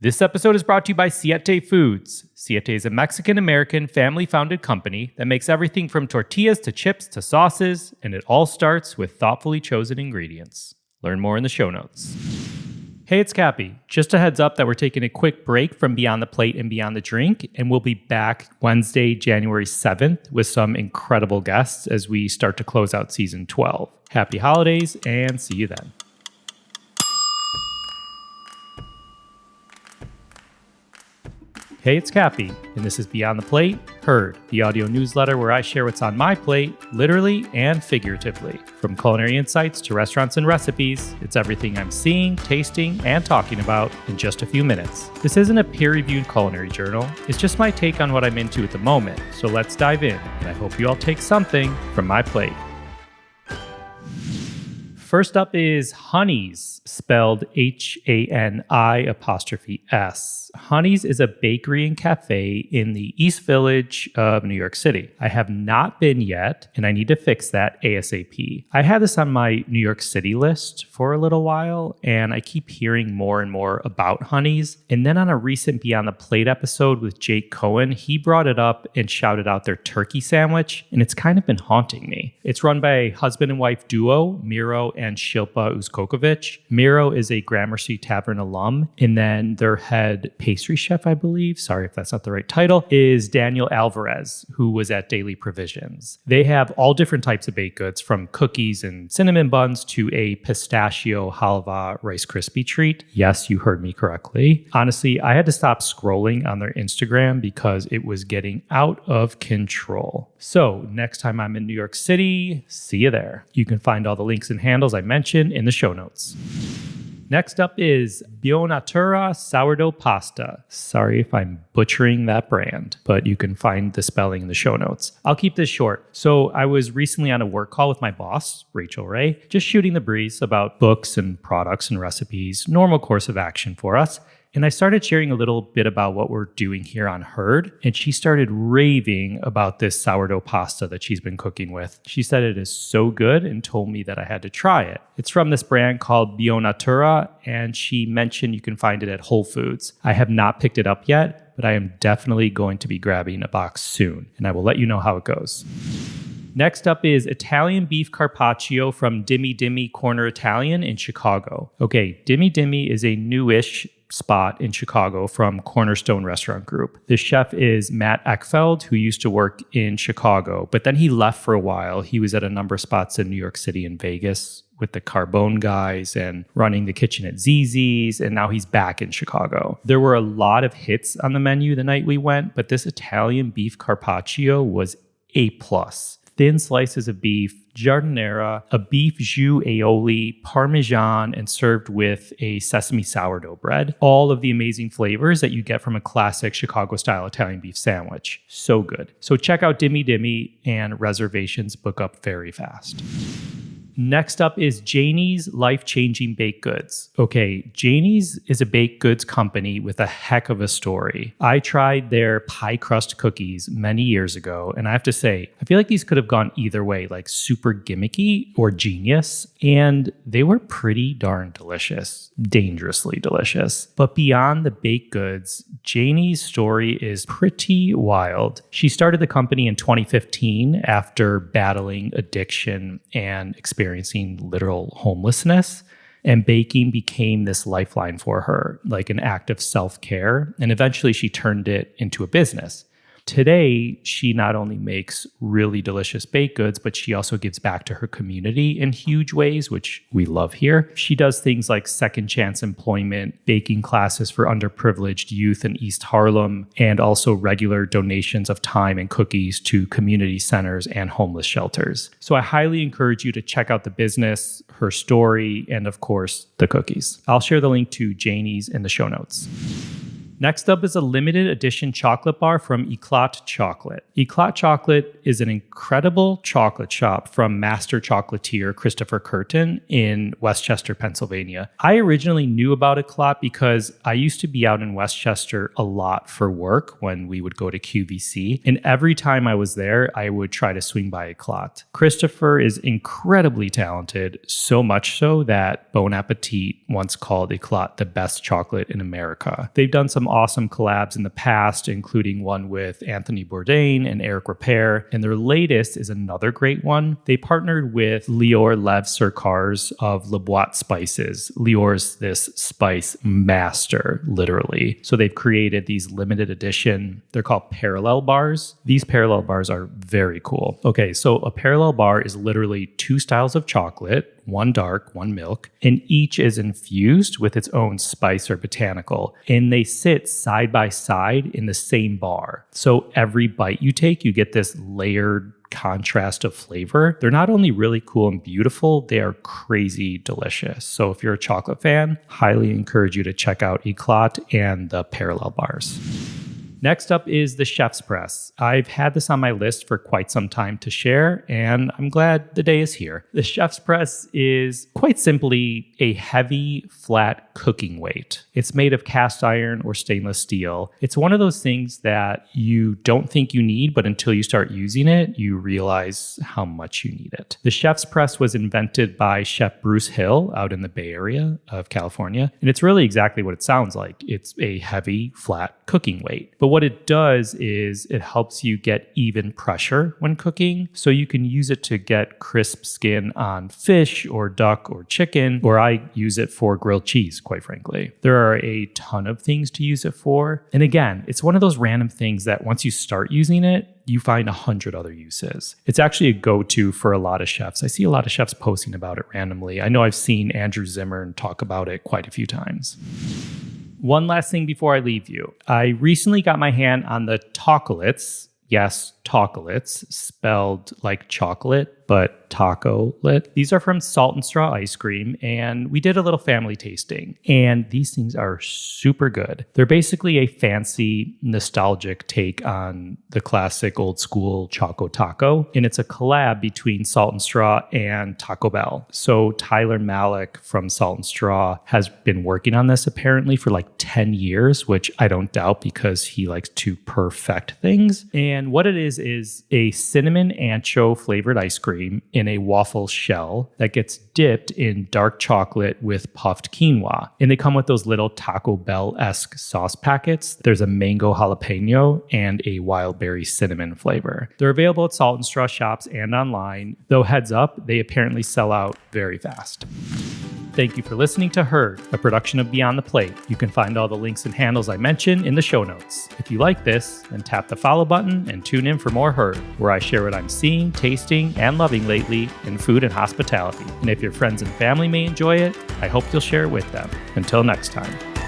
This episode is brought to you by Siete Foods. Siete is a Mexican-American family-founded company that makes everything from tortillas to chips to sauces, and it all starts with thoughtfully chosen ingredients. Learn more in the show notes. Hey, it's Kappy. Just a heads up that we're taking a quick break from Beyond the Plate and Beyond the Drink, and we'll be back Wednesday, January 7th with some incredible guests as we start to close out season 12. Happy holidays, and see you then. Hey, it's Kappy, and this is Beyond the Plate, Heard, the audio newsletter where I share what's on my plate, literally and figuratively. From culinary insights to restaurants and recipes, it's everything I'm seeing, tasting, and talking about in just a few minutes. This isn't a peer-reviewed culinary journal, it's just my take on what I'm into at the moment, so let's dive in, and I hope you all take something from my plate. First up is Honey's, spelled H-A-N-I''S. Honey's is a bakery and cafe in the East Village of New York City. I have not been yet, and I need to fix that ASAP. I had this on my New York City list for a little while, and I keep hearing more and more about Honey's. And then on a recent Beyond the Plate episode with Jake Cohen, he brought it up and shouted out their turkey sandwich, and it's kind of been haunting me. It's run by a husband and wife duo, Miro and Shilpa Uskokovic. Miro is a Gramercy Tavern alum, and then their head pastry chef, I believe, sorry if that's not the right title, is Daniel Alvarez, who was at Daily Provisions. They have all different types of baked goods, from cookies and cinnamon buns to a pistachio halva Rice Krispie treat. Yes, you heard me correctly. Honestly, I had to stop scrolling on their Instagram because it was getting out of control. So next time I'm in New York City, see you there. You can find all the links and handles I mentioned in the show notes. Next up is Buonatura sourdough pasta. Sorry if I'm butchering that brand, but you can find the spelling in the show notes. I'll keep this short. So I was recently on a work call with my boss, Rachel Ray, just shooting the breeze about books and products and recipes, normal course of action for us. And I started sharing a little bit about what we're doing here on Heard, and she started raving about this sourdough pasta that she's been cooking with. She said it is so good and told me that I had to try it. It's from this brand called Buonatura, and she mentioned you can find it at Whole Foods. I have not picked it up yet, but I am definitely going to be grabbing a box soon, and I will let you know how it goes. Next up is Italian beef carpaccio from Dimmy Dimmy Corner Italian in Chicago. Okay, Dimmy Dimmy is a newish spot in Chicago from Cornerstone Restaurant Group. The chef is Matt Eckfeld, who used to work in Chicago, but then he left for a while. He was at a number of spots in New York City and Vegas with the Carbone guys and running the kitchen at ZZ's, and now he's back in Chicago. There were a lot of hits on the menu the night we went, but this Italian beef carpaccio was A+. Thin slices of beef, giardiniera, a beef jus aioli, parmesan, and served with a sesame sourdough bread. All of the amazing flavors that you get from a classic Chicago-style Italian beef sandwich. So good. So check out Dimmy Dimmy, and reservations book up very fast. Next up is Janie's Life-Changing Baked Goods. Okay, Janie's is a baked goods company with a heck of a story. I tried their pie crust cookies many years ago, and I have to say, I feel like these could have gone either way, like super gimmicky or genius, and they were pretty darn delicious, dangerously delicious. But beyond the baked goods, Janie's story is pretty wild. She started the company in 2015 after battling addiction and experiencing literal homelessness, and baking became this lifeline for her, like an act of self-care, and eventually she turned it into a business. Today, she not only makes really delicious baked goods, but she also gives back to her community in huge ways, which we love here. She does things like second chance employment, baking classes for underprivileged youth in East Harlem, and also regular donations of time and cookies to community centers and homeless shelters. So I highly encourage you to check out the business, her story, and of course, the cookies. I'll share the link to Janie's in the show notes. Next up is a limited edition chocolate bar from Eclat Chocolate. Eclat Chocolate is an incredible chocolate shop from master chocolatier Christopher Curtin in Westchester, Pennsylvania. I originally knew about Eclat because I used to be out in Westchester a lot for work when we would go to QVC, and every time I was there, I would try to swing by Eclat. Christopher is incredibly talented, so much so that Bon Appetit once called Eclat the best chocolate in America. They've done some awesome collabs in the past, including one with Anthony Bourdain and Eric Ripert, and their latest is another great one. They partnered with Lior Lev Serkars of Le Boîte Spices. Lior's this spice master, literally. So they've created these limited edition, they're called parallel bars. These parallel bars are very cool. Okay, so a parallel bar is literally two styles of chocolate, one dark, one milk, and each is infused with its own spice or botanical, and they sit side by side in the same bar. So every bite you take, you get this layered contrast of flavor. They're not only really cool and beautiful, they are crazy delicious. So if you're a chocolate fan, highly encourage you to check out Eclat and the parallel bars. Next up is the Chef's Press. I've had this on my list for quite some time to share, and I'm glad the day is here. The Chef's Press is quite simply a heavy, flat cooking weight. It's made of cast iron or stainless steel. It's one of those things that you don't think you need, but until you start using it, you realize how much you need it. The Chef's Press was invented by Chef Bruce Hill out in the Bay Area of California, and it's really exactly what it sounds like. It's a heavy, flat cooking weight. But what it does is it helps you get even pressure when cooking, so you can use it to get crisp skin on fish or duck or chicken, or I use it for grilled cheese, quite frankly. There are a ton of things to use it for. And again, it's one of those random things that once you start using it, you find 100 other uses. It's actually a go-to for a lot of chefs. I see a lot of chefs posting about it randomly. I know I've seen Andrew Zimmern talk about it quite a few times. One last thing before I leave you. I recently got my hand on the Tocolates. Yes, Tocolates, spelled like chocolate, but taco-lit. These are from Salt and Straw Ice Cream, and we did a little family tasting. And these things are super good. They're basically a fancy, nostalgic take on the classic old school Choco Taco. And it's a collab between Salt and Straw and Taco Bell. So Tyler Malik from Salt and Straw has been working on this apparently for like 10 years, which I don't doubt because he likes to perfect things. And what it is a cinnamon ancho flavored ice cream in a waffle shell that gets dipped in dark chocolate with puffed quinoa. And they come with those little Taco Bell-esque sauce packets. There's a mango jalapeno and a wild berry cinnamon flavor. They're available at Salt and Straw shops and online, though heads up, they apparently sell out very fast. Thank you for listening to Heard, a production of Beyond the Plate. You can find all the links and handles I mentioned in the show notes. If you like this, then tap the follow button and tune in for more Heard, where I share what I'm seeing, tasting, and loving lately in food and hospitality. And if your friends and family may enjoy it, I hope you'll share it with them. Until next time.